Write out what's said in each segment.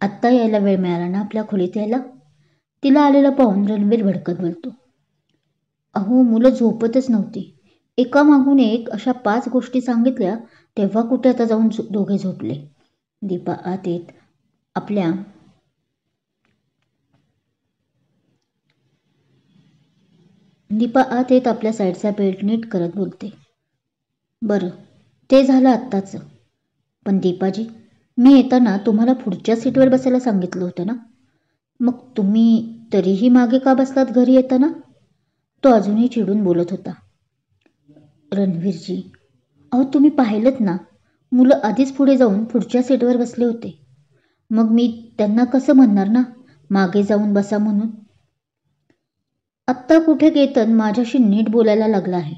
आत्ता यायला वेळ मिळाला ना आपल्या खोलीत यायला? तिला आलेलं पाहून रणवीर भडकत बोलतो. अहो, मुलं झोपतच नव्हती. एकामागून एक अशा 5 गोष्टी सांगितल्या, तेव्हा कुठे आता जाऊन दोघे झोपले. दीपा आत येत आपल्या साईडचा बेल्ट नीट करत बोलते. बरं, ते झालं आत्ताचं. पण दीपाजी, मी येताना तुम्हाला पुढच्या सीटवर बसायला सांगितलं होतं ना? मग तुम्ही तरीही मागे का बसलात घरी येताना? तो अजूनही चिडून बोलत होता. रणवीरजी, अहो तुम्ही पाहिलंत ना, मुलं आधीच पुढे जाऊन पुढच्या सीटवर बसले होते. मग मी त्यांना कसं म्हणणार ना मागे जाऊन बसा म्हणून? आत्ता कुठे केतन माझ्याशी नीट बोलायला लागला आहे,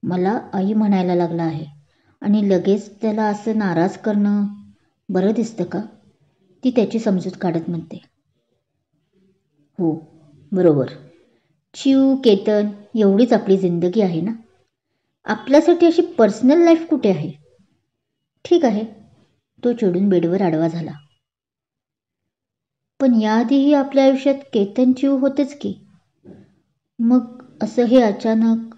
मला आई म्हणायला लागला आहे, आणि लगेच त्याला असं नाराज करणं बरं दिसतं का? ती त्याची समजूत काढत म्हणते. हो, बरोबर. चिव, केतन, एवढीच आपली जिंदगी आहे ना. आपल्यासाठी अशी पर्सनल लाईफ कुठे आहे? ठीक आहे. तो चिडून बेडवर आडवा झाला. पण याआधीही आपल्या आयुष्यात केतन, चिव होतेच की. मग असं हे अचानक?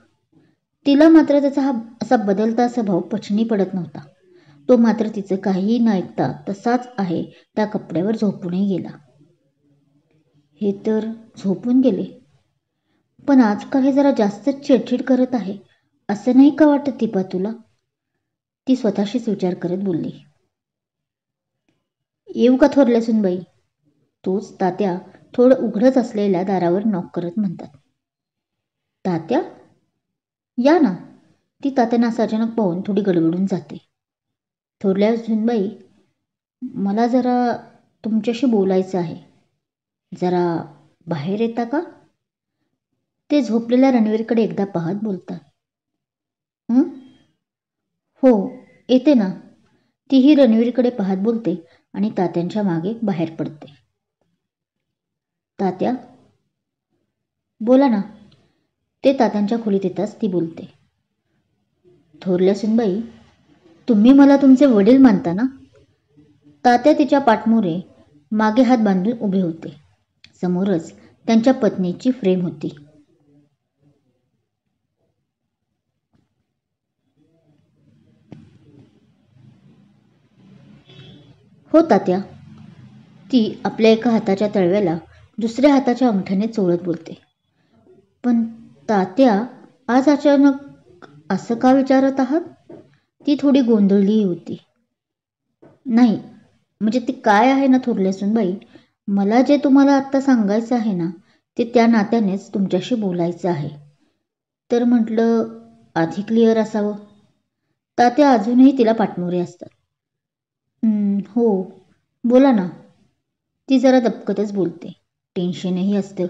तिला मात्र त्याचा हा असा बदलता स्वभाव पचनी पडत नव्हता. तो मात्र तिचं काहीही न ऐकता तसाच आहे त्या कपड्यावर झोपूनही गेला. हे तर झोपून गेले, पण आजकाल हे जरा जास्तच चिडचिड करत आहे, असं नाही का वाटत दीपा तुला? ती स्वतःशीच विचार करत बोलली. येऊ का थोरल्या सुनबाई? तोच तात्या थोडं उघडच असलेल्या दारावर नॉक करत म्हणतात. तात्या? या ना. ती तात्यांना असं अचानक पाहून थोडी गडबडून जाते. थोरल्या सुनबाई, मला जरा तुमच्याशी बोलायचं आहे. जरा बाहेर येता का? ते झोपलेल्या रणवीरकडे एकदा पाहत बोलतात. हो, येते ना. तीही रणवीरकडे पाहत बोलते आणि तात्यांच्या मागे बाहेर पडते. तात्या? बोला ना. ते तात्यांच्या खोलीत येताच ती बोलते. थोरल्या सुनबाई, तुम्ही मला तुमचे वडील मानता ना? तात्या तिच्या पाठमोरे मागे हात बांधून उभे होते. समोरच त्यांच्या पत्नीची फ्रेम होती. हो तात्या. ती आपल्या एका हाताच्या तळव्याला दुसऱ्या हाताच्या अंगठ्याने चोळत बोलते. पण तात्या, आज अचानक असं का विचारत आहात? ती थोडी गोंधळली होती. नाही, म्हणजे ती काय आहे ना थोरल्या सुनबाई, मला जे तुम्हाला आत्ता सांगायचं आहे ना, ते त्या नात्यानेच तुमच्याशी बोलायचं आहे. तर म्हटलं आधी क्लिअर असावं. तात्या अजूनही तिला पाठमोरे असतात. हो, बोला ना. ती जरा दबकतच बोलते. टेन्शनही असतं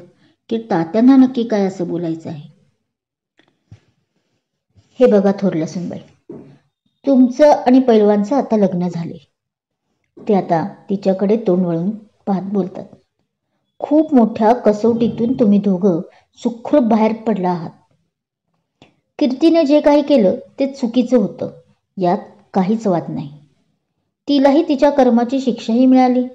की तात्यांना नक्की काय असं बोलायचं आहे. हे बघा थोरल्या सुनबाई, तुमचं आणि पैलवानचं आता लग्न झाले. ते आता तिच्याकडे तोंड वळून पाहत बोलतात. खूप मोठ्या कसोटीतून तुम्ही दोघं सुखरूप बाहेर पडला आहात. कीर्तीने जे काही केलं ते चुकीचं होतं, यात काहीच वाद नाही. तिलाही तिच्या कर्माची शिक्षाही मिळाली.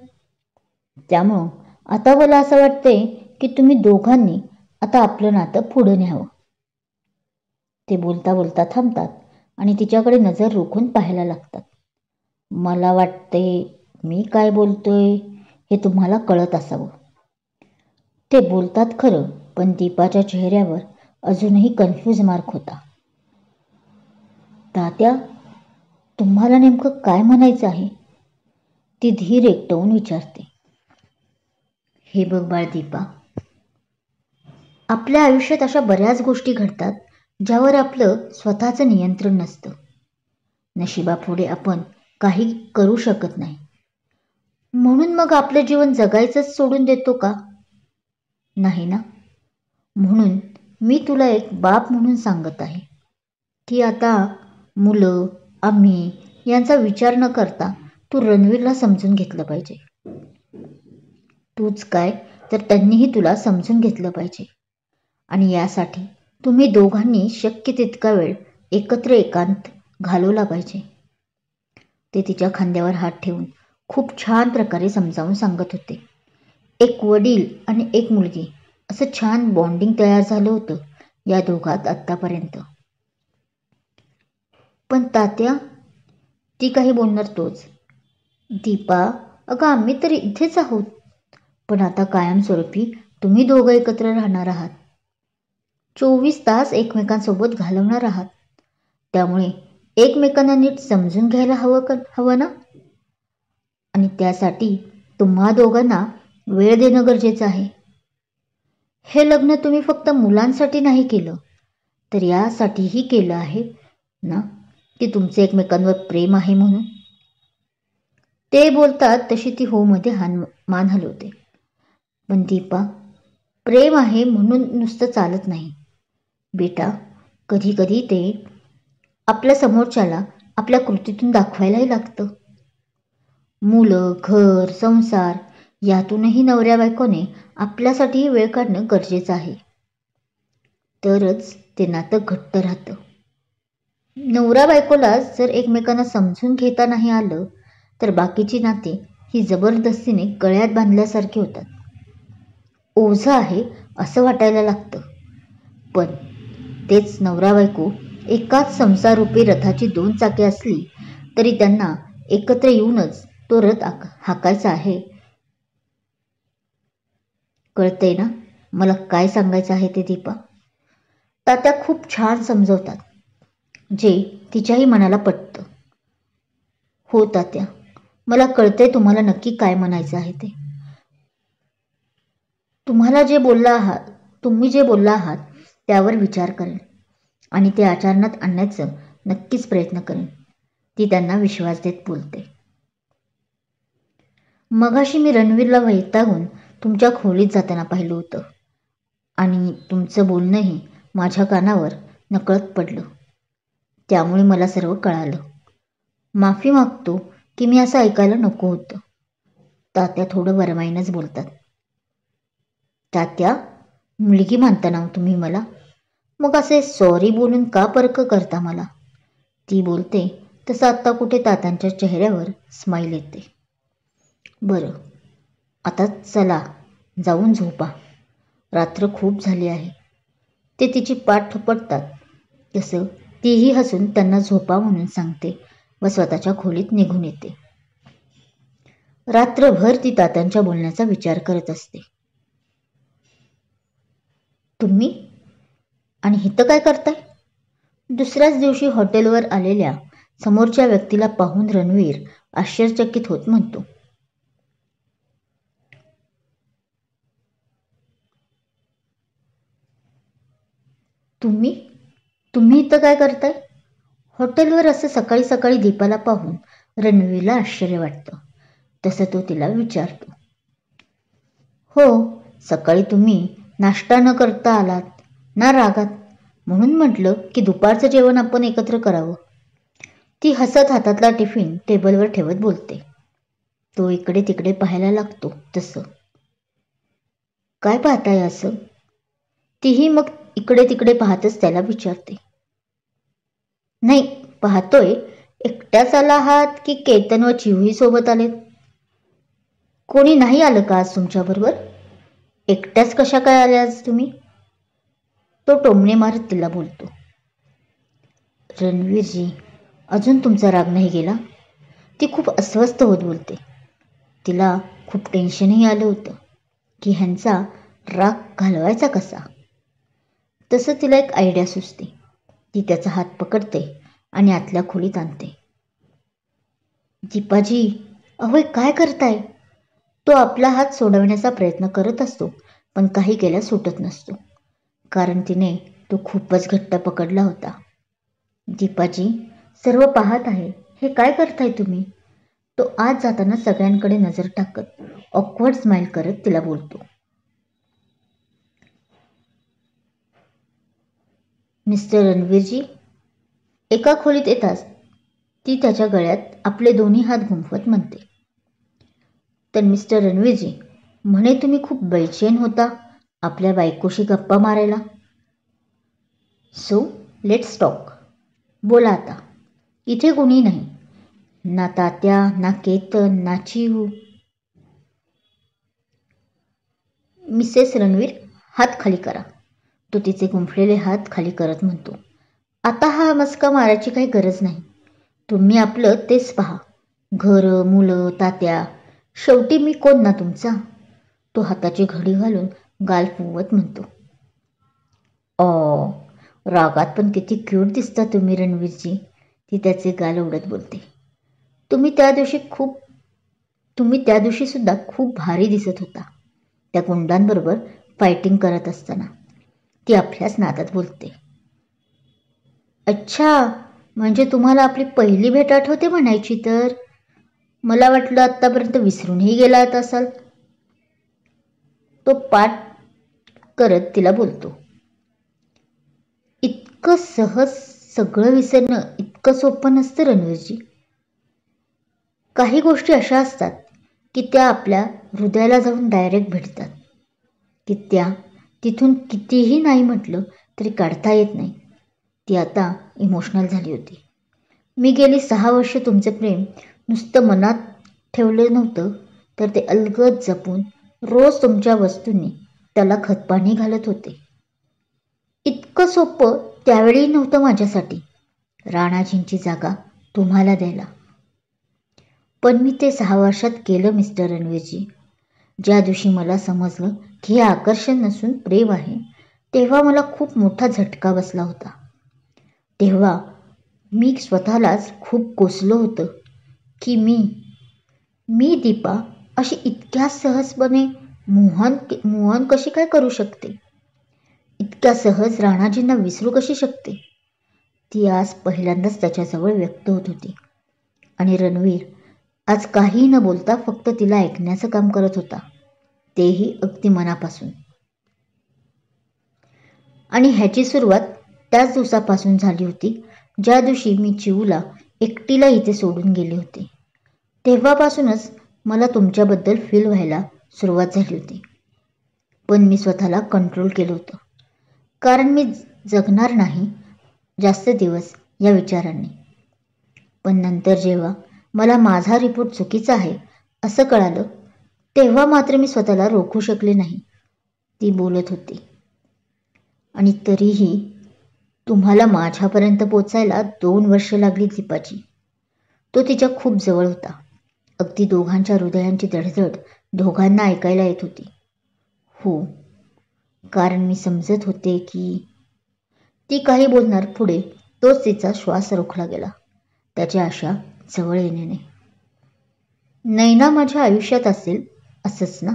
त्यामुळं आता मला असं वाटतंय की तुम्ही दोघांनी आता आपलं नातं पुढे न्यावं. ते बोलता बोलता थांबतात आणि तिच्याकडे नजर रोखून पाहायला लागतात. मला वाटते मी काय बोलतोय हे तुम्हाला कळत असावं. ते बोलतात खरं, पण दीपाच्या चेहऱ्यावर अजूनही कन्फ्यूज मार्क होता. तात्या, तुम्हाला नेमकं काय म्हणायचं आहे? ती धीर एकटवून विचारते. हे बघ बाळ दीपा, आपल्या आयुष्यात अशा बऱ्याच गोष्टी घडतात ज्यावर आपलं स्वतःचं नियंत्रण नसतं. नशिबापुढे आपण काही करू शकत नाही. म्हणून मग आपलं जीवन जगायचंच सोडून देतो का? नाही ना. म्हणून मी तुला एक बाप म्हणून सांगत आहे की आता मुलं, आम्ही यांचा विचार न करता तू रणवीरला समजून घेतलं पाहिजे. तूच काय तर त्यांनीही तुला समजून घेतलं पाहिजे. आणि यासाठी तुम्ही दोघांनी शक्य तितका वेळ एकत्र एकांत घालवला पाहिजे. ते तिच्या खांद्यावर हात ठेवून खूप छान प्रकारे समजावून सांगत होते. एक वडील आणि एक मुलगी असं छान बॉन्डिंग तयार झालं होतं या दोघात आत्तापर्यंत. पण तात्या, ती काही बोलणार तोच. दीपा, अगं आम्ही तर इथेच आहोत, पण आता कायमस्वरूपी तुम्ही दोघं एकत्र राहणार आहात. 24 तास एकमेकांसोबत घालवणार आहात. त्यामुळे एकमेकांना नीट समजून घ्यायला हवं ना. आणि त्यासाठी तुम्हा दोघांना वेळ देणं गरजेचं आहे. हे लग्न तुम्ही फक्त मुलांसाठी नाही केलं, तर यासाठीही केलं आहे ना की तुमचं एकमेकांवर प्रेम आहे म्हणून. ते बोलतात तशी ती हो मध्ये मान हलवते. पण दीपा, प्रेम आहे म्हणून नुसतं चालत नाही बेटा. कधी कधी ते आपल्या समोरच्याला आपल्या कृतीतून दाखवायलाही लागतं. मुलं, घर, संसार यातूनही नवऱ्या बायकोने आपल्यासाठीही वेळ काढणं गरजेचं आहे. तरच ते नातं घट्ट राहतं. नवरा बायकोला जर एकमेकांना समजून घेता नाही आलं तर बाकीची नाती ही जबरदस्तीने गळ्यात बांधल्यासारखी होतात. ओझं आहे असं वाटायला लागतं. पण तेच नवरा बायको एकाच संसाररूपी रथाची 2 चाके असली तरी त्यांना एकत्र येऊनच तो रथ हाकायचा आहे. कळतंय ना मला काय सांगायचं आहे ते दीपा? तात्या खूप छान समजवतात, जे तिच्याही मनाला पटतं. हो तात्या, मला कळतंय तुम्हाला नक्की काय म्हणायचं आहे ते. तुम्ही जे बोलला आहात त्यावर विचार करेन आणि ते आचरणात आणण्याचं नक्कीच प्रयत्न करेन, ती त्यांना विश्वास देत बोलते. मगाशी मी रणवीरला वैतागून तुमच्या खोलीत जाताना पाहिलं होतं आणि तुमचं बोलणंही माझ्या कानावर नकळत पडलं. त्यामुळे मला सर्व कळालं. माफी मागतो की मी असं ऐकायला नको होतं. तात्या थोडं वरमाईनच बोलतात. तात्या, मुलगी मानता ना तुम्ही मला, मग असे सॉरी बोलून का परक करता मला? ती बोलते तसं आत्ता कुठे तात्यांच्या चेहऱ्यावर स्माईल येते. बरं, आता चला जाऊन झोपा. रात्र खूप झाली आहे. ते तिची पाठ थोपटतात तसं तीही हसून त्यांना झोपा म्हणून सांगते व स्वतःच्या खोलीत निघून येते. रात्रभर ती तात्यांच्या बोलण्याचा विचार करत असते. तुम्ही आणि इथं काय करताय? दुसऱ्याच दिवशी हॉटेलवर आलेल्या समोरच्या व्यक्तीला पाहून रणवीर आश्चर्यचकित होत म्हणतो. तुम्ही इथं काय करताय? हॉटेलवर असं सकाळी सकाळी दीपाला पाहून रणवीरला आश्चर्य वाटतं. तसं तो तिला विचारतो. हो, सकाळी तुम्ही नाश्ता न करता आलात ना रागात, म्हणून म्हटलं की दुपारचं जेवण आपण एकत्र करावं. ती हसत हातातला टिफिन टेबलवर ठेवत बोलते. तो इकडे तिकडे पाहायला लागतो. तसं काय पाहताय असं? तीही मग इकडे तिकडे पाहतच त्याला विचारते. नाही, पाहतोय एकट्याच आला आहात की केतन व चिवही सोबत आलेत? कोणी नाही आलं का आज तुमच्याबरोबर? एकट्याच कशा काय आल्या आज तुम्ही? तो टोमणे मारत तिला बोलतो. रणवीरजी, अजून तुमचा राग नाही गेला? ती खूप अस्वस्थ होत बोलते. तिला खूप टेन्शनही आलं होतं की ह्यांचा राग घालवायचा कसा. तसं तिला एक आयडिया सुचते. ती त्याचा हात पकडते आणि आतल्या खोलीत आणते. दीपाजी, अहो काय करताय? तो आपला हात सोडवण्याचा प्रयत्न करत असतो पण काही केल्यास सुटत नसतो, कारण तिने तो खूपच घट्ट पकडला होता. दीपाजी, सर्व पाहत आहे, हे काय करताय तुम्ही? तो आज जाताना सगळ्यांकडे नजर टाकत ऑकवर्ड स्माईल करत तिला बोलतो. मिस्टर रणवीरजी, एका खोलीत येताच ती त्याच्या गळ्यात आपले दोन्ही हात गुंफवत म्हणते. तर मिस्टर रणवीरजी, म्हणे तुम्ही खूप बेचैन होता आपल्या बायकोशी गप्पा मारायला. So let's talk. बोला आता. इथे कोणी नाही. ना तात्या, ना केतन, ना चिऊ. मिसेस रणवीर, हात खाली करा. तो तिचे गुंफलेले हात खाली करत म्हणतो. आता हा मस्का मारायची काही गरज नाही. तुम्ही आपलं तेच पहा. घरं, मुलं, तात्या, शेवटी मी कोण ना तुमचा. तो हाताची घडी घालून गाल फुगवत म्हणतो. रागात पण किती क्यूट दिसता तुम्ही रणवीरजी, ती त्याचे गाल ओढत बोलते. तुम्ही त्या दिवशी सुद्धा खूप भारी दिसत होता, त्या गुंडांबरोबर फायटिंग करत असताना. ती आपल्याच नादात बोलते. अच्छा, म्हणजे तुम्हाला आपली पहिली भेट आठवते म्हणायची तर. मला वाटलं आत्तापर्यंत विसरूनही गेला असाल. तो पाठ करत तिला बोलतो. इतकं सहज सगळं विसरणं इतकं सोपं नसतं रणवीरजी. काही गोष्टी अशा असतात की त्या आपल्या हृदयाला जाऊन डायरेक्ट भेटतात, की त्या तिथून कितीही नाही म्हटलं तरी काढता येत नाही. ती आता इमोशनल झाली होती. मी गेली 6 वर्ष तुमचं प्रेम नुसतं मनात ठेवलं नव्हतं, तर ते अलगद जपून रोज तुमच्या वस्तूंनी त्याला खतपाणी घालत होते. इतकं सोपं त्यावेळी नव्हतं माझ्यासाठी राणाजींची जागा तुम्हाला द्यायला. पण मी ते 6 वर्षात केलं मिस्टर रणवीरजी. ज्या दिवशी मला समजलं की हे आकर्षण नसून प्रेम आहे, तेव्हा मला खूप मोठा झटका बसला होता. तेव्हा मी स्वतःलाच खूप कोसलो होतं की मी दीपा अशी इतक्या सहजपणे मोहन कशी काय करू शकते, इतक्या सहज राणाजींना विसरू कशी शकते. ती आज पहिल्यांदाच त्याच्याजवळ व्यक्त होत होती. आणि रणवीर आज काही न बोलता फक्त तिला ऐकण्याचं काम करत होता, तेही अगदी मनापासून. आणि ह्याची सुरुवात त्याच दिवसापासून झाली होती ज्या दिवशी मी चिऊला एकटीला इथे सोडून गेले होते. तेव्हापासूनच मला तुमच्याबद्दल फील व्हायला सुरुवात झाली होती. पण मी स्वतःला कंट्रोल केलं होतं, कारण मी जगणार नाही जास्त दिवस या विचारांनी. पण नंतर जेव्हा मला माझा रिपोर्ट चुकीचा आहे असं कळालं, तेव्हा मात्र मी स्वतःला रोखू शकले नाही. ती बोलत होती. आणि तरीही तुम्हाला माझ्यापर्यंत पोचायला 2 वर्ष लागली दीपाची. तो तिच्या खूप जवळ होता. अगदी दोघांच्या हृदयांची धडधड दोघांना ऐकायला येत होती. हो, कारण मी समजत होते की ती काही बोलणार पुढे, तोच तिचा श्वास रोखला गेला त्याच्या आशा जवळ येण्याने. नैना माझ्या आयुष्यात असेल असंच ना?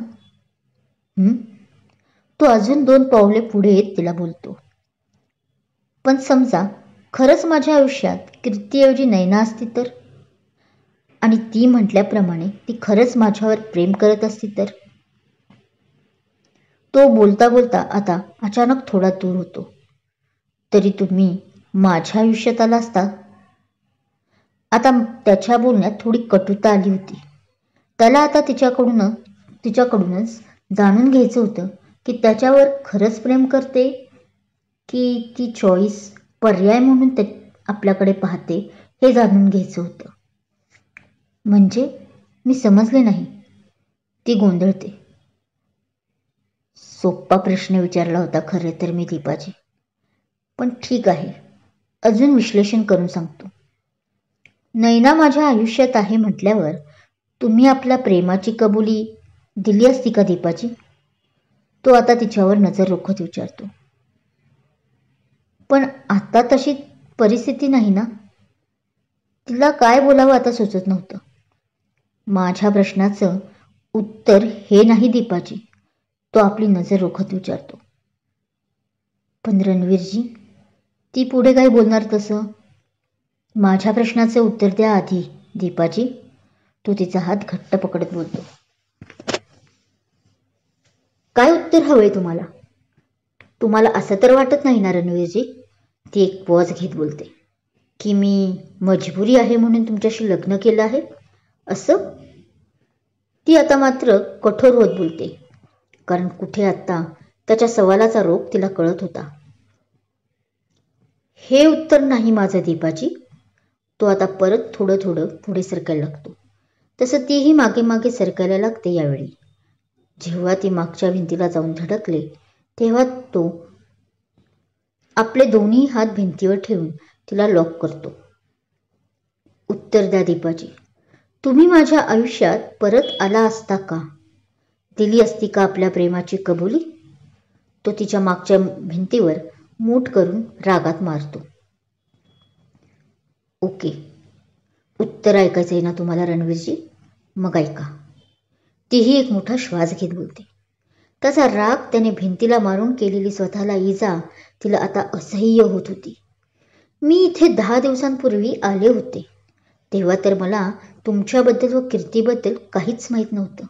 तो अजून 2 पावले पुढे येत तिला बोलतो. पण समजा खरंच माझ्या आयुष्यात कीर्तीऐवजी नैना असती तर, आणि ती म्हटल्याप्रमाणे ती खरंच माझ्यावर प्रेम करत असती तर. तो बोलता बोलता आता अचानक थोडा दूर होतो. तरी तुम्ही माझ्या आयुष्यात आला असता. आता त्याच्या बोलण्यात थोडी कटुता आली होती. त्याला आता तिच्याकडूनच जाणून घ्यायचं होतं की त्याच्यावर खरंच प्रेम करते की ती चॉईस पर्याय म्हणून आपल्याकडे पाहते, हे जाणून घ्यायचं होतं. म्हणजे मी समजले नाही, ती गोंधळते. सोप्पा प्रश्न विचारला होता खरं तर मी दीपाजी, पण ठीक आहे, अजून विश्लेषण करून सांगतो. नैना माझ्या आयुष्यात आहे म्हटल्यावर तुम्ही आपल्या प्रेमाची कबुली दिली असती का दीपाजी? तो आता तिच्यावर नजर रोखत विचारतो. पण आता तशी परिस्थिती नाही ना. तिला काय बोलावं आता सुचत नव्हतं. माझ्या प्रश्नाचं उत्तर हे नाही दीपाजी, तो आपली नजर रोखत विचारतो. पण रणवीरजी, ती पुढे काय बोलणार तसं? माझ्या प्रश्नाचे उत्तर द्या आधी दीपाजी, तो तिचा हात घट्ट पकडत बोलतो. काय उत्तर हवंय तुम्हाला? तुम्हाला असं तर वाटत नाही ना रणवीरजी, ती एक पॉज घेत बोलते, की मी मजबुरी आहे म्हणून तुमच्याशी लग्न केलं आहे असं? ती आता मात्र कठोर होत बोलते, कारण कुठे आत्ता त्याच्या सवालाचा रोग तिला कळत होता. हे उत्तर नाही माझं दीपाजी, तो आता परत थोडं थोडं पुढे सरकायला लागतो. तसं तीही मागे मागे सरकायला लागते. यावेळी जेव्हा ती मागच्या भिंतीला जाऊन धडकले तेव्हा तो आपले दोन्ही हात भिंतीवर ठेवून तिला लॉक करतो. उत्तर द्या दीपाजी, तुम्ही माझ्या आयुष्यात परत आला असता का? दिली असती का आपल्या प्रेमाची कबुली? तो तिच्या मागच्या भिंतीवर मूठ करून रागात मारतो. ओके, उत्तर ऐकायचं आहे ना तुम्हाला रणवीरजी? मग ऐका. तीही एक मोठा श्वास घेत बोलते. त्याचा राग, त्याने भिंतीला मारून केलेली स्वतःला इजा तिला आता असह्य होत होती. मी इथे 10 दिवसांपूर्वी आले होते तेव्हा तर मला तुमच्याबद्दल व कीर्तीबद्दल काहीच माहीत नव्हतं.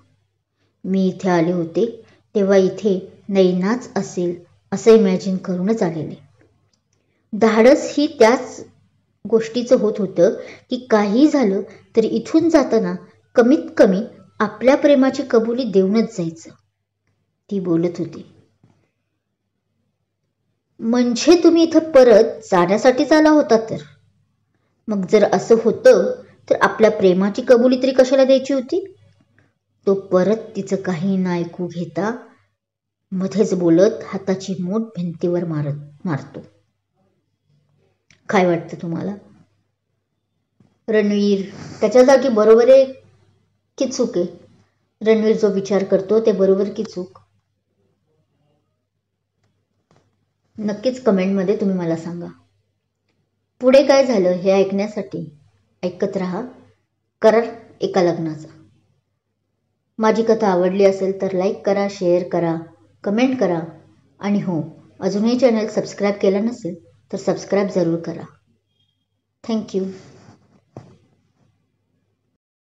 मी इथे आले होते तेव्हा इथे नैनाच असेल असं इमॅजिन करूनच आलेले. धाडस ही त्याच गोष्टीचं होत होतं की काही झालं तरी इथून जाताना कमीत कमी आपल्या प्रेमाची कबुली देऊनच जायचं. ती बोलत होती. म्हणजे तुम्ही इथं परत जाण्यासाठीच आला होता तर? मग जर असं होतं तर आपल्या प्रेमाची कबुली तरी कशाला द्यायची होती? तो परत तिचं काही न ऐकू घेता मध्येच बोलत हाताची मूठ भिंतीवर मारतो. काय वाटतं तुम्हाला? रणवीर त्याच्या जागी बरोबर आहे की चूक आहे? रणवीर जो विचार करतो ते बरोबर की चूक? नक्कीच कमेंटमध्ये तुम्ही मला सांगा. पुढे काय झालं हे ऐकण्यासाठी ऐकत राहा करार एका लग्नाचा. माझी कथा आवडली असेल तर लाईक करा, शेअर करा, कमेंट करा आणि हो, अजूनही चॅनल सबस्क्राईब केलं नसेल तर सबस्क्राईब जरूर करा. थँक्यू.